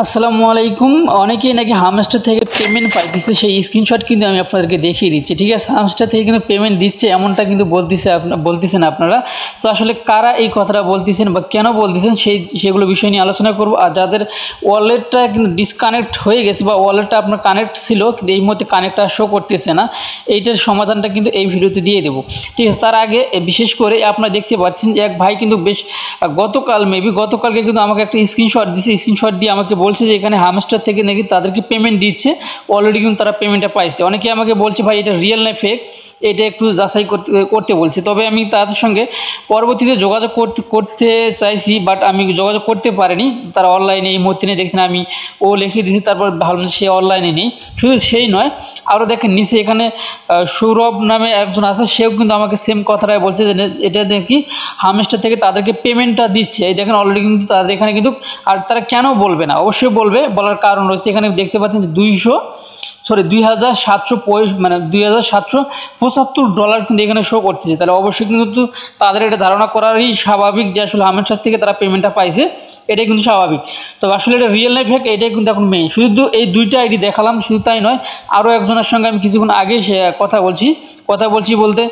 আসসালামু আলাইকুম। অনেকেই নাকি হামস্টার থেকে পেমেন্ট পাইতেছে, সেই স্ক্রিনশট কিন্তু আমি আপনাদেরকে দেখিয়ে দিচ্ছি। ঠিক আছে, হামস্টার থেকে কিন্তু পেমেন্ট দিচ্ছে এমনটা কিন্তু বলতেছেন আপনারা। তো আসলে কারা এই কথাটা বলতেছেন বা কেন বলতেছেন সেগুলো বিষয় নিয়ে আলোচনা করব। আর যাদের ওয়ালেটটা কিন্তু ডিসকানেক্ট হয়ে গেছে বা ওয়ালেটটা আপনার কানেক্ট ছিল কিন্তু এই মুহূর্তে কানেক্টটা শো করতেছে না, এইটার সমাধানটা কিন্তু এই ভিডিওতে দিয়ে দেবো। ঠিক আছে, তার আগে বিশেষ করে আপনারা দেখতে পাচ্ছেন এক ভাই কিন্তু গতকালকে কিন্তু আমাকে একটা স্ক্রিনশট দিয়েছে। স্ক্রিনশট দিয়ে আমাকে বলছে যে এখানে হামস্টার থেকে নাকি তাদেরকে পেমেন্ট দিচ্ছে, অলরেডি কিন্তু তারা পেমেন্টটা পাইছে। অনেকে আমাকে বলছে ভাই এটা রিয়েল না ফেক, এটা একটু যাচাই করতে বলছে। তবে আমি তাদের সঙ্গে পরবর্তীতে যোগাযোগ করতে চাইছি, বাট আমি যোগাযোগ করতে পারিনি। তারা অনলাইনে এই মুহূর্তে নেই, দেখতেন আমি ও লিখে দিয়েছি, তারপর ভাবলাম সে অনলাইনে নেই। শুধু সেই নয়, আরও দেখেন নিচে এখানে সৌরভ নামে একজন আছে, সেও কিন্তু আমাকে সেম কথাটাই বলছে যে এটা দেখি হামস্টার থেকে তাদেরকে পেমেন্টটা দিচ্ছে। এই দেখেন অলরেডি কিন্তু তাদের এখানে কিন্তু, আর তারা কেন বলবে না, অবশ্যই বলবে, বলার কারণ রয়েছে। এখানে দেখতে পাচ্ছেন যে 2775 ডলার কিন্তু এখানে শো করতেছে। তাহলে অবশ্যই কিন্তু তাদের এটা ধারণা করারই স্বাভাবিক যে আসলে হামস্টার থেকে তারা পেমেন্টটা পাইছে, এটাই কিন্তু স্বাভাবিক। তো আসলে এটা রিয়েল লাইফ হ্যাক, এটাই কিন্তু এখন মেইন। শুধু এই দুইটা আইডি দেখালাম, শুধু তাই নয়, আরও একজনের সঙ্গে আমি কিছুক্ষণ আগে কথা বলছি বলতে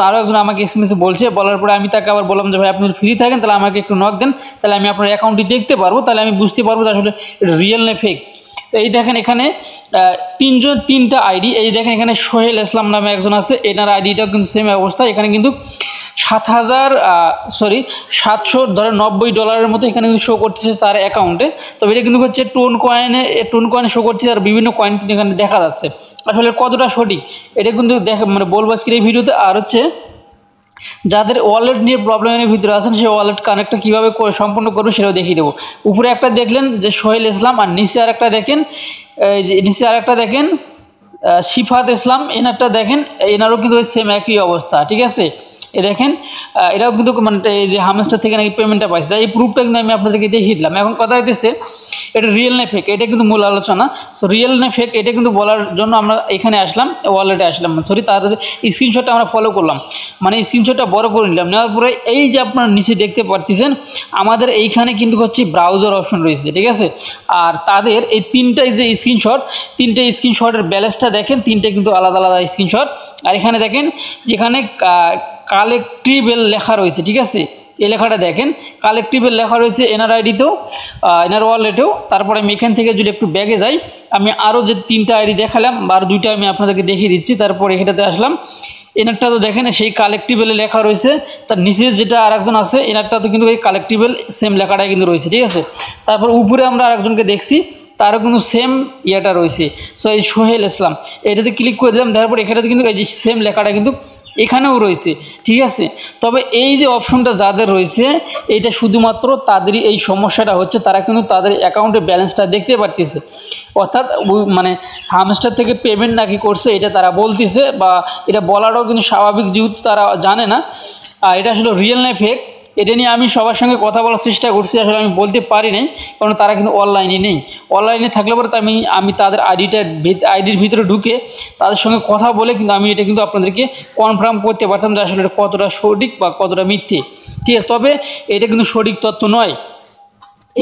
আরও একজন আমাকে এসএমএসে বলার পরে আমি তাকে আবার বললাম যে ভাই আপনি ফ্রি থাকেন তাহলে আমাকে একটু নক দেন, তাহলে আমি আপনার অ্যাকাউন্টটি দেখতে পারবো, তাহলে আমি বুঝতে পারবো যে আসলে এটা রিয়েল না ফেক। তো এই দেখেন এখানে তিনটা আইডি। এই দেখেন এখানে সোহেল ইসলাম নামে একজন আছে, এনার আইডিটাও কিন্তু সেম অবস্থা। এখানে কিন্তু 790 ডলারের মতো এখানে কিন্তু শো করতেছে তার অ্যাকাউন্টে। তবে এটা কিন্তু হচ্ছে টোন কয়েনে শো করছে, আর বিভিন্ন কয়েন কিন্তু এখানে দেখা যাচ্ছে। আসলে কতটা সঠিক এটা কিন্তু বলবো আজকের এই ভিডিওতে। আর হচ্ছে যাদের ওয়ালেট নিয়ে প্রবলেমের ভিতরে আছেন, সেই ওয়ালেট কানেক্টটা কীভাবে সম্পন্ন করবে সেটাও দেখিয়ে দেবো। উপরে একটা দেখলেন যে সোহেল ইসলাম, আর নিচে আরেকটা দেখেন শিফাত ইসলাম, এনারটা দেখেন, এনারও কিন্তু সেম একই অবস্থা। ঠিক আছে, এ দেখেন এটাও কিন্তু এই যে হামস্টার থেকে নাকি পেমেন্টটা পাইছে, এই প্রুফটা কিন্তু আমি আপনাদেরকে দেখিয়ে দিলাম। এখন কথা হইতেছে এটা রিয়েল না ফেক, এটা কিন্তু মূল আলোচনা। সো রিয়েল না ফেক এটা কিন্তু বলার জন্য আমরা এখানে আসলাম, ওয়ালেটে আসলাম, তাদের স্ক্রিনশটটা আমরা ফলো করলাম, স্ক্রিনশটটা বড় করে নিলাম। নেওয়ার পরে এই যে আপনারা নিচে দেখতে পাচ্ছেন আমাদের এইখানে কিন্তু হচ্ছে ব্রাউজার অপশন রয়েছে। ঠিক আছে, আর তাদের এই তিনটা স্ক্রিনশটের ব্যালেন্সটা দেখেন, তিনটে কিন্তু আলাদা আলাদা স্ক্রিনশট। আর এখানে দেখেন যেখানে কালেক্টিভেল লেখা রয়েছে। ঠিক আছে, এই লেখাটা দেখেন, কালেক্টিভের লেখা রয়েছে এনার আইডিতেও, এনার ওয়ালেটেও। তারপরে আমি এখান থেকে যদি একটু ব্যাগে যাই, আমি আরও যে তিনটা আইডি দেখালাম আর দুইটা আমি আপনাদেরকে দেখিয়ে দিচ্ছি। তারপর এখানটাতে আসলাম, এনারটা তো দেখেন সেই কালেক্টিভেলে লেখা রয়েছে, তার নিচে যেটা আরেকজন আছে এনারটা তো কিন্তু এই কালেক্টিভেল সেম লেখাটাই কিন্তু রয়েছে। ঠিক আছে, তারপর উপরে আমরা আরেকজনকে দেখছি, তারও কিন্তু সেম ইয়েটা রয়েছে। সো এই সোহেল ইসলাম, এটাতে ক্লিক করে দিলাম, তারপর এখানেতে কিন্তু এই যে সেম লেখাটা কিন্তু এখানেও রয়েছে। ঠিক আছে, তবে এই যে অপশনটা যাদের রয়েছে এইটা শুধুমাত্র তাদেরই এই সমস্যাটা হচ্ছে, তারা কিন্তু তাদের অ্যাকাউন্টের ব্যালেন্সটা দেখতে পারতেছে, অর্থাৎ হামস্টার থেকে পেমেন্ট নাকি করছে এটা তারা বলতেছে, বা এটা বলারও কিন্তু স্বাভাবিক, যেহেতু তারা জানে না এটা আসলে রিয়েল না ফেক। এটা নিয়ে আমি সবার সঙ্গে কথা বলার চেষ্টা করছি, আসলে আমি বলতে পারি নাই, কারণ তারা কিন্তু অনলাইনে নেই। অনলাইনে থাকলে পরে আমি তাদের আইডির ভিতরে ঢুকে তাদের সঙ্গে কথা বলে কিন্তু আমি এটা কিন্তু আপনাদেরকে কনফার্ম করতে পারতাম যে আসলে এটা কতটা সঠিক বা কতটা মিথ্যে। ঠিক আছে, তবে এটা কিন্তু সঠিক তথ্য নয়,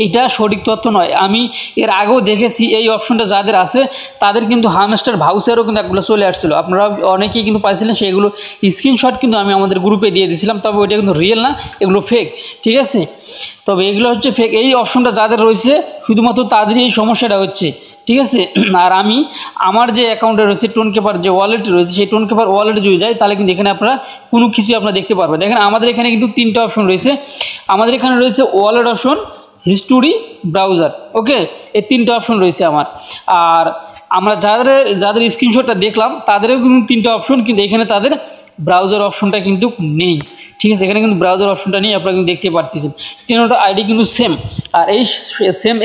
এইটা সঠিক তথ্য নয়। আমি এর আগেও দেখেছি এই অপশনটা যাদের আছে তাদের কিন্তু হামস্টার ভাউচারও কিন্তু একগুলো চলে আসছিলো, আপনারা অনেকেই কিন্তু পাইছিলেন, সেইগুলো স্ক্রিনশট কিন্তু আমি আমাদের গ্রুপে দিয়ে দিয়েছিলাম। তবে ওইটা কিন্তু রিয়েল না, এগুলো ফেক। ঠিক আছে, তবে এগুলো হচ্ছে ফেক। এই অপশনটা যাদের রয়েছে শুধুমাত্র তাদেরই এই সমস্যাটা হচ্ছে। ঠিক আছে, আর আমার যে অ্যাকাউন্টে রয়েছে টোনকেপার যে ওয়ালেট রয়েছে, সেই টোনকেপার ওয়ালেটে যদি যাই তাহলে কিন্তু এখানে আপনারা কোনো কিছুই আপনারা দেখতে পারবেন। দেখেন আমাদের এখানে কিন্তু তিনটা অপশন রয়েছে। আমাদের এখানে রয়েছে ওয়ালেট অপশন, হিস্টোরি, ব্রাউজার। ওকে, এই তিনটা অপশন রয়েছে আমার। আর আমরা যাদের স্ক্রিনশটটা দেখলাম তাদেরও কিন্তু তিনটা অপশন, কিন্তু এখানে তাদের ব্রাউজার অপশনটা কিন্তু নেই। ঠিক আছে, এখানে কিন্তু ব্রাউজার অপশনটা নেই, আপনারা কিন্তু দেখতে পারতেছেন। তিনটা আইডি কিন্তু সেম। আর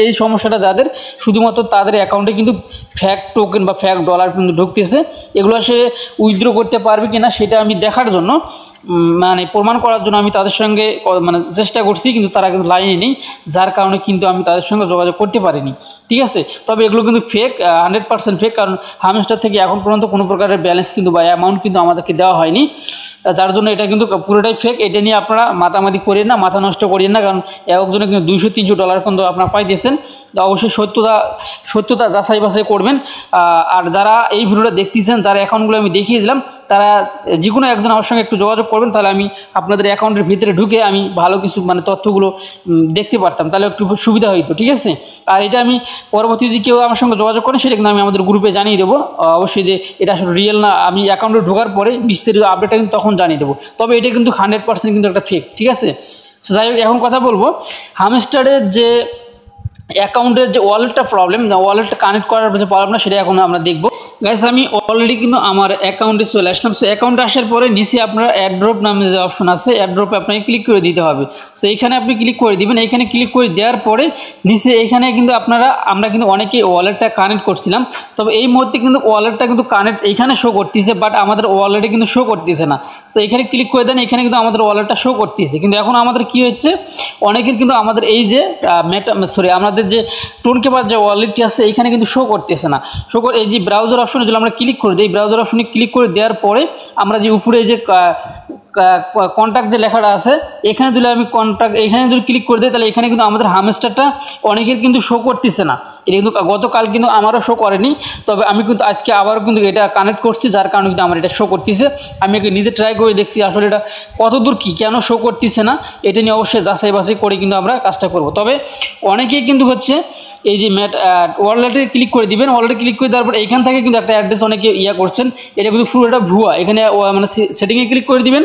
এই সমস্যাটা যাদের, শুধুমাত্র তাদের অ্যাকাউন্টে কিন্তু ফ্যাক টোকেন বা ফ্যাক ডলার কিন্তু ঢুকতেছে। এগুলো সে উইথড্র করতে পারবে কিনা সেটা আমি দেখার জন্য, প্রমাণ করার জন্য আমি তাদের সঙ্গে চেষ্টা করছি, কিন্তু তারা কিন্তু লাইনে নেই, যার কারণে কিন্তু আমি তাদের সঙ্গে যোগাযোগ করতে পারিনি। ঠিক আছে, তবে এগুলো কিন্তু ফেক, 100% ফেক, কারণ হামস্টার থেকে এখন পর্যন্ত কোনো প্রকারের ব্যালেন্স কিন্তু বা অ্যামাউন্ট কিন্তু আমাদেরকে দেওয়া হয়নি, যার জন্য এটা কিন্তু পুরোটাই ফেক। ফেক, এটা নিয়ে আপনারা মাতামাতি করেন না, মাথা নষ্ট করেন না, কারণ একজনে কিন্তু $200-300 কিন্তু আপনারা পাইতেছেন। তো অবশ্যই সত্যতা যাচাই বাছাই করবেন। আর যারা এই ভিডিওটা দেখতেছেন, যারা অ্যাকাউন্টগুলো আমি দেখিয়ে দিলাম, তারা যে কোনো একজন আমার সঙ্গে একটু যোগাযোগ করবেন, তাহলে আমি আপনাদের অ্যাকাউন্টের ভিতরে ঢুকে আমি ভালো কিছু মানে তথ্যগুলো দেখতে পারতাম, তাহলে একটু সুবিধা হইতো, ঠিক আছে। আর এটা আমি পরবর্তী যদি কেউ আমার সঙ্গে যোগাযোগ করেন, সেটা কিন্তু আমি আমাদের গ্রুপে জানিয়ে দেবো অবশ্যই, যে এটা আসলে রিয়েল না। আমি অ্যাকাউন্টে ঢোকার পরে বিস্তারিত আপডেটটা কিন্তু তখন জানিয়ে দেবো, তবে এটা কিন্তু 100% কিন্তু একটা ফেক, ঠিক আছে। তো যাই হোক, এখন কথা বলবো হামস্টারের যে অ্যাকাউন্টের যে ওয়ালেটটা প্রবলেম, ওয়ালেটটা কানেক্ট করার যে প্রবলেমটা, সেটা এখন আমরা দেখবো। গাইস, আমি অলরেডি কিন্তু আমার অ্যাকাউন্টে চলে আসলাম। সো অ্যাকাউন্টে আসার পরে নিচে আপনার অ্যাড্রপ নামে যে অপশন আছে, অ্যাড্রপে আপনাকে ক্লিক করে দিতে হবে। সো এইখানে আপনি ক্লিক করে দিবেন। এইখানে ক্লিক করে দেওয়ার পরে নিচে এইখানে কিন্তু আমরা কিন্তু অনেকেই ওয়ালেটটা কানেক্ট করছিলাম, তবে এই মুহূর্তে কিন্তু ওয়ালেটটা কিন্তু কানেক্ট এইখানে শো করতেছে, বাট আমাদের ওয়ালেটে কিন্তু শো করতেছে না। তো এখানে ক্লিক করে দেন, এখানে কিন্তু আমাদের ওয়ালেটটা শো করতেছে, কিন্তু এখন আমাদের কি হচ্ছে, অনেকের কিন্তু আমাদের এই যে আমাদের যে টোনকেপার যে ওয়ালেটটি আছে, এইখানে কিন্তু শো করতেছে না। এই যে ব্রাউজার অপশনে যদি আমরা ক্লিক করে দিই, ব্রাউজার অপশনে ক্লিক করে দেওয়ার পরে আমরা যে উপরে যে কন্ট্যাক্ট যে লেখাটা আছে, এখানে যদি আমি এখানে যদি ক্লিক করে দিই, তাহলে এখানে কিন্তু আমাদের হামস্টারটা অনেকের কিন্তু শো করতেছে না। এটা কিন্তু গতকাল কিন্তু আমারও শো করেনি, তবে আমি কিন্তু আজকে আবারও কিন্তু এটা কানেক্ট করছি, যার কারণে কিন্তু আমার এটা শো করতেছে। আমি নিজে ট্রাই করে দেখছি আসলে এটা কতদূর কেন শো করতেছে না, এটা নিয়ে অবশ্যই যাচাই বাছাই করে কিন্তু আমরা কাজটা করব। তবে অনেকেই কিন্তু হচ্ছে এই যে ওয়ালেটে ক্লিক করে দিবেন, ওয়ালেটে ক্লিক করে দেওয়ার পর এইখান থেকে কিন্তু একটা অ্যাড্রেস অনেকে করছেন, এটা কিন্তু পুরো এটা ভুয়া। এখানে মানে সেটিংয়ে ক্লিক করে দিবেন,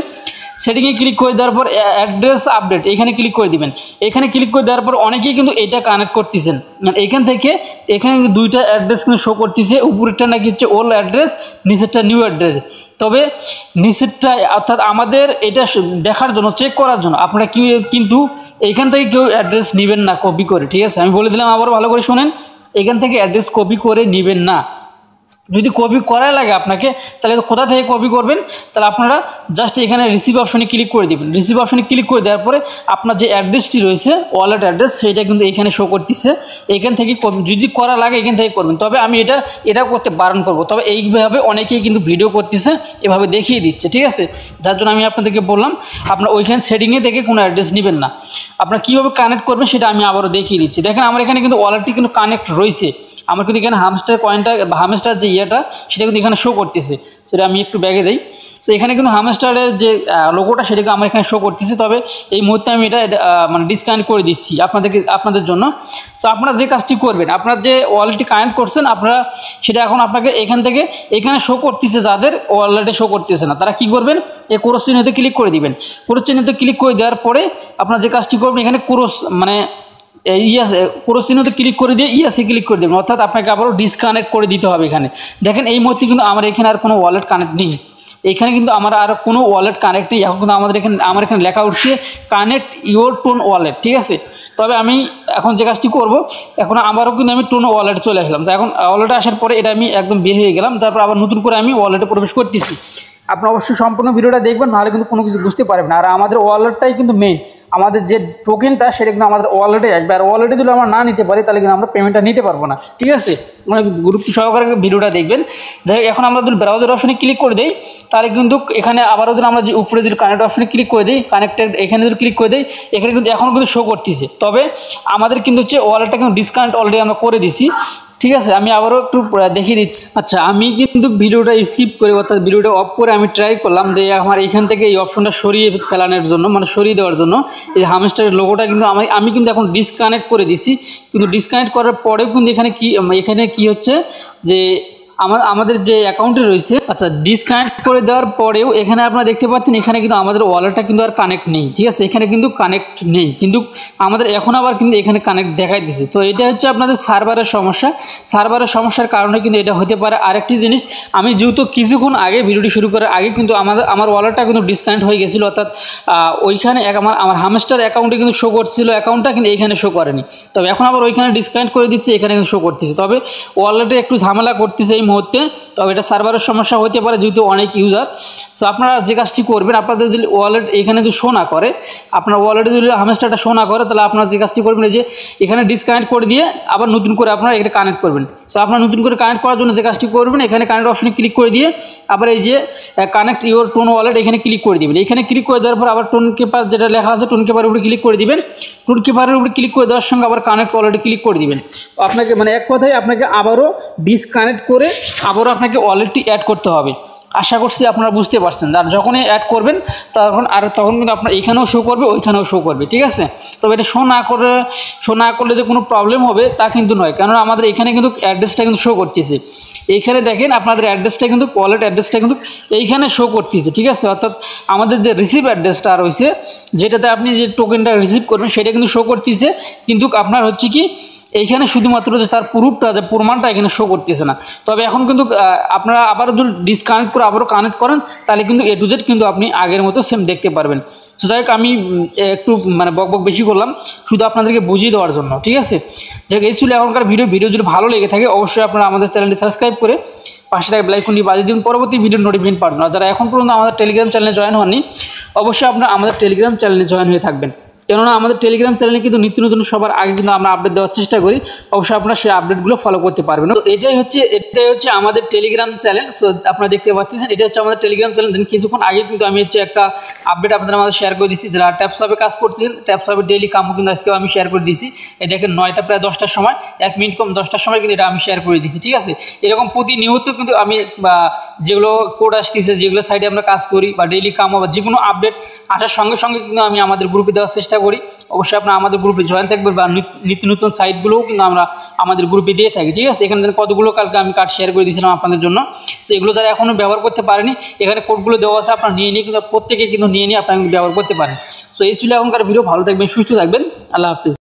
সেটিংয়ে ক্লিক করে দেওয়ার পর অ্যাড্রেস আপডেট এখানে ক্লিক করে দিবেন। এখানে ক্লিক করে দেওয়ার পর অনেকেই কিন্তু এটা কানেক্ট করতেছেন। এইখান থেকে এখানে দুইটা অ্যাড্রেস কিন্তু শো করতেছে, উপরেরটা নাকি হচ্ছে ওল্ড অ্যাড্রেস, নিচেরটা নিউ অ্যাড্রেস। তবে নিচেরটা অর্থাৎ আমাদের এটা দেখার জন্য, চেক করার জন্য আপনারা কিন্তু এইখান থেকে কেউ অ্যাড্রেস নেবেন না কপি করে, ঠিক আছে। আমি বলে দিলাম, আবার ভালো করে শোনেন, এখান থেকে অ্যাড্রেস কপি করে নেবেন না। যদি কপি করা লাগে আপনাকে, তাহলে কোথা থেকে কপি করবেন, তাহলে আপনারা জাস্ট এখানে রিসিভ অপশনে ক্লিক করে দিবেন। রিসিভ অপশনে ক্লিক করে দেওয়ার পরে আপনার যে অ্যাড্রেসটি রয়েছে, ওয়ালেট অ্যাড্রেস, সেইটা কিন্তু এখানে শো করতেছে। এখান থেকে যদি করা লাগে এখান থেকে করবেন, তবে আমি এটা করতে বারণ করব। তবে এইভাবে অনেকেই কিন্তু ভিডিও করতেছে, এভাবে দেখিয়ে দিচ্ছে, ঠিক আছে। যার জন্য আমি আপনাদেরকে বললাম, আপনার ওইখানে সেটিংয়ে থেকে কোনো অ্যাড্রেস নেবেন না। আপনারা কীভাবে কানেক্ট করবেন সেটা আমি আবারও দেখিয়ে দিচ্ছি। দেখেন, আমার এখানে কিন্তু ওয়ালেটটি কিন্তু কানেক্ট রয়েছে। আমার কিন্তু এখানে হামস্টার কয়েনটা, হামস্টার যে ইয়েটা, সেটা কিন্তু এখানে শো করতেছে। সেটা আমি একটু ব্যাগে দিই। তো এখানে কিন্তু হামস্টারের যে লোগোটা, সেটাকে আমার এখানে শো করতেছে। তবে এই মুহূর্তে আমি এটা মানে ডিসকানেক্ট করে দিচ্ছি আপনাদের জন্য। তো আপনারা যে কাজটি করবেন, আপনার যে ওয়ালেটটি কানেক্ট করছেন, আপনারা সেটা এখন আপনাকে এখান থেকে এখানে শো করতেছে, যাদের ওয়ালেটে শো করতেছে না, তারা কি করবেন, এই ক্রস চিহ্নতে ক্লিক করে দিবেন। ক্রস চিহ্নতে ক্লিক করে দেওয়ার পরে আপনারা যে কাজটি করবেন, এখানে ক্রস মানে ক্রস চিহ্নতে ক্লিক করে দিয়ে ক্লিক করে দেবেন, অর্থাৎ আপনাকে আবারও ডিসকানেক্ট করে দিতে হবে। এখানে দেখেন, এই মুহূর্তে কিন্তু আমার এখানে আর কোনো ওয়ালেট কানেক্ট নেই। এখানে কিন্তু আমার আর কোনো ওয়ালেট কানেক্ট নেই। এখন কিন্তু আমার এখানে লেখা উঠছে কানেক্ট ইউর টোন ওয়ালেট, ঠিক আছে। তবে আমি এখন যে কাজটি করব, এখন আবারও কিন্তু আমি টোন ওয়ালেট চলে আসলাম। তো এখন ওয়ালেটে আসার পরে এটা আমি একদম বের হয়ে গেলাম, তারপর আবার নতুন করে আমি ওয়ালেটে প্রবেশ করতেছি। আপনারা অবশ্যই সম্পূর্ণ ভিডিওটা দেখবেন, নাহলে কিন্তু কোনো কিছু বুঝতে পারবেন না। আর আমাদের ওয়ালেটটাই কিন্তু মেইন, আমাদের যে টোকেনটা, সেটা কিন্তু আমাদের ওয়ালেটে আসবে। আর ওয়ালেটে যদি আমরা না নিতে পারি, তাহলে কিন্তু আমরা পেমেন্টটা নিতে পারবো না, ঠিক আছে। মানে গুরুত্ব সহকারে ভিডিওটা দেখবেন। যাই হোক, এখন আমরা যদি ব্রাউজার অপশনে ক্লিক করে দিই, তাহলে কিন্তু এখানে আবারও যদি আমরা যে উপরে যদি কানেক্ট অপশনে ক্লিক করে দিই, কানেক্টেড এখানে যদি ক্লিক করে দিই, এখানে কিন্তু এখনও কিন্তু শো করতেছে। তবে আমাদের কিন্তু হচ্ছে ওয়ালেটটা কিন্তু ডিসকানেক্ট অলরেডি আমরা করে দিছি, ঠিক আছে। আমি আবারও একটু দেখিয়ে দিচ্ছি। আচ্ছা, আমি কিন্তু ভিডিওটা স্কিপ করে, অর্থাৎ ভিডিওটা অফ করে আমি ট্রাই করলাম যে আমার এখান থেকে এই অপশনটা সরিয়ে ফেলানোর জন্য, মানে সরিয়ে দেওয়ার জন্য। এই হামস্টারের লোগোটা কিন্তু আমি কিন্তু এখন ডিসকানেক্ট করে দিছি, কিন্তু ডিসকানেক্ট করার পরেও কিন্তু এখানে কি হচ্ছে যে আমাদের যে অ্যাকাউন্টে রয়েছে, আচ্ছা, ডিসকানেক্ট করে দেওয়ার পরেও এখানে আপনারা দেখতে পাচ্ছেন, এখানে কিন্তু আমাদের ওয়ালেটটা কিন্তু আর কানেক্ট নেই, ঠিক আছে। এখানে কিন্তু কানেক্ট নেই, কিন্তু আমাদের এখন আবার কিন্তু এখানে কানেক্ট দেখাই দিচ্ছে। তো এটা হচ্ছে আপনাদের সার্ভারের সমস্যা। সার্ভারের সমস্যার কারণে কিন্তু এটা হতে পারে। আরেকটি জিনিস, আমি যেহেতু কিছুক্ষণ আগে ভিডিওটি শুরু করার আগে কিন্তু আমার ওয়ালেটটা কিন্তু ডিসকানেক্ট হয়ে গেছিলো, অর্থাৎ ওইখানে আমার হামস্টার অ্যাকাউন্টে কিন্তু শো করছিল অ্যাকাউন্টটা, কিন্তু এইখানে শো করেনি। তবে এখন আবার ওইখানে ডিসকানেক্ট করে দিচ্ছে, এখানে কিন্তু শো করতেছে। তবে ওয়ালেটে একটু ঝামেলা করতেছে এই মুহূর্তে, তবে এটা সার্ভারের সমস্যা হতে পারে যেহেতু অনেক ইউজার। সো আপনারা যে কাজটি করবেন, আপনাদের যদি ওয়ালেট এখানে যদি শো না করে, আপনার ওয়ালেটে যদি হামস্টারটা শো না করে, তাহলে আপনারা যে কাজটি করবেন এই যে এখানে ডিসকানেক্ট করে দিয়ে আবার নতুন করে আপনারা এটা কানেক্ট করবেন। সো আপনারা নতুন করে কানেক্ট করার জন্য যে কাজটি করবেন, এখানে কানেক্ট অপশনে ক্লিক করে দিয়ে আবার এই যে কানেক্ট ইউর টোন ওয়ালেট এখানে ক্লিক করে দিবেন। এখানে ক্লিক করে দেওয়ার পর আবার টোন কিপার যেটা লেখা আছে টোন কিপারের উপরে ক্লিক করে দিবেন। টোন কিপারের উপরে ক্লিক করে দেওয়ার সঙ্গে আবার কানেক্ট ওয়ালেটে ক্লিক করে দিবেন। আপনাকে মানে এক কথায় আপনাকে আবারও ডিসকানেক্ট করে আবারও আপনাকে ওয়ালেটটি অ্যাড করতে হবে। আশা করছি আপনারা বুঝতে পারছেন। আর যখনই অ্যাড করবেন তখন কিন্তু আপনার এখানেও শো করবে, ওইখানেও শো করবে, ঠিক আছে। তবে এটা শো না করলে যে কোনো প্রবলেম হবে তা কিন্তু নয়, কেননা আমাদের এখানে কিন্তু অ্যাড্রেসটা কিন্তু শো করতেছে। এইখানে দেখেন আপনাদের অ্যাড্রেসটা কিন্তু ওয়ালেট অ্যাড্রেসটা কিন্তু এইখানে শো করতেছে, ঠিক আছে। অর্থাৎ আমাদের যে রিসিভ অ্যাড্রেসটা রয়েছে, যেটাতে আপনি যে টোকেনটা রিসিভ করবেন সেটা কিন্তু শো করতেছে, কিন্তু আপনার হচ্ছে কি এইখানে শুধুমাত্র যে তার প্রুফটা যে প্রমাণটা এখানে শো করতেছে না। তবে এখন কিন্তু আপনারা আবার যদি ডিসকানেক্ট করে আবারও কানেক্ট করেন, তাহলে কিন্তু A to Z কিন্তু আপনি আগের মতো সেম দেখতে পারবেন। তো যাই হোক, আমি একটু মানে বক বেশি করলাম শুধু আপনাদেরকে বুঝিয়ে দেওয়ার জন্য, ঠিক আছে। যাই হোক, এই ছিল এখনকার ভিডিও যদি ভালো লেগে থাকে অবশ্যই আপনারা আমাদের চ্যানেলটি সাবস্ক্রাইব করে পাশে থাকা বেল আইকনটি বাজিয়ে দিন পরবর্তী ভিডিওর নোটিফিকেশন পাবেন। আর যারা এখন পর্যন্ত আমাদের টেলিগ্রাম চ্যানেলে জয়েন হননি, অবশ্যই আপনারা আমাদের টেলিগ্রাম চ্যানেলে জয়েন হয়ে থাকবেন, কেননা আমাদের টেলিগ্রাম চ্যানেলে কিন্তু নিত্য নতুন সবার আগে কিন্তু আমরা আপডেট দেওয়ার চেষ্টা করি। অবশ্যই আপনারা সেই আপডেটগুলো ফলো করতে পারবেন। তো এটাই হচ্ছে আমাদের টেলিগ্রাম চ্যানেল। সো আপনারা দেখতে পাচ্ছেন এটা হচ্ছে আমাদের টেলিগ্রাম চ্যানেল। দেন কিছুক্ষণ আগে কিন্তু আমি হচ্ছে একটা আপডেট আপনাদের আমাদের শেয়ার করে দিচ্ছি, যারা ট্যাপসবে কাজ করতেছেন ট্যাপসবে ডেইলি কামও কিন্তু আজকেও আমি শেয়ার করে দিয়েছি। এটা দেখেন 9টা প্রায় 10টার সময়, 1 মিনিট কম 10টার সময় কিন্তু এটা আমি শেয়ার করে দিচ্ছি, ঠিক আছে। এরকম প্রতিনিয়ত কিন্তু আমি যেগুলো কোড আসতেছে, যেগুলো সাইডে আমরা কাজ করি বা ডেইলি কামও বা যে কোনো আপডেট আসার সঙ্গে সঙ্গে কিন্তু আমি আমাদের গ্রুপে দেওয়ার চেষ্টা করি। অবশ্যই আপনারা আমাদের গ্রুপে জয়েন থাকবেন বা নিত্য নতুন সাইটগুলোও কিন্তু আমরা আমাদের গ্রুপে দিয়ে থাকি, ঠিক আছে। এখানে কতগুলো কালকে আমি কার্ড শেয়ার করে দিয়েছিলাম আপনাদের জন্য। তো এগুলো যারা এখনও ব্যবহার করতে পারেনি, এখানে কোডগুলো দেওয়া আছে, আপনারা নিয়ে কিন্তু প্রত্যেকে কিন্তু নিয়ে আপনারা ব্যবহার করতে পারেন। তো এই ছিল এখনকার ভিডিও। ভালো থাকবেন, সুস্থ থাকবেন, আল্লাহ হাফিজ।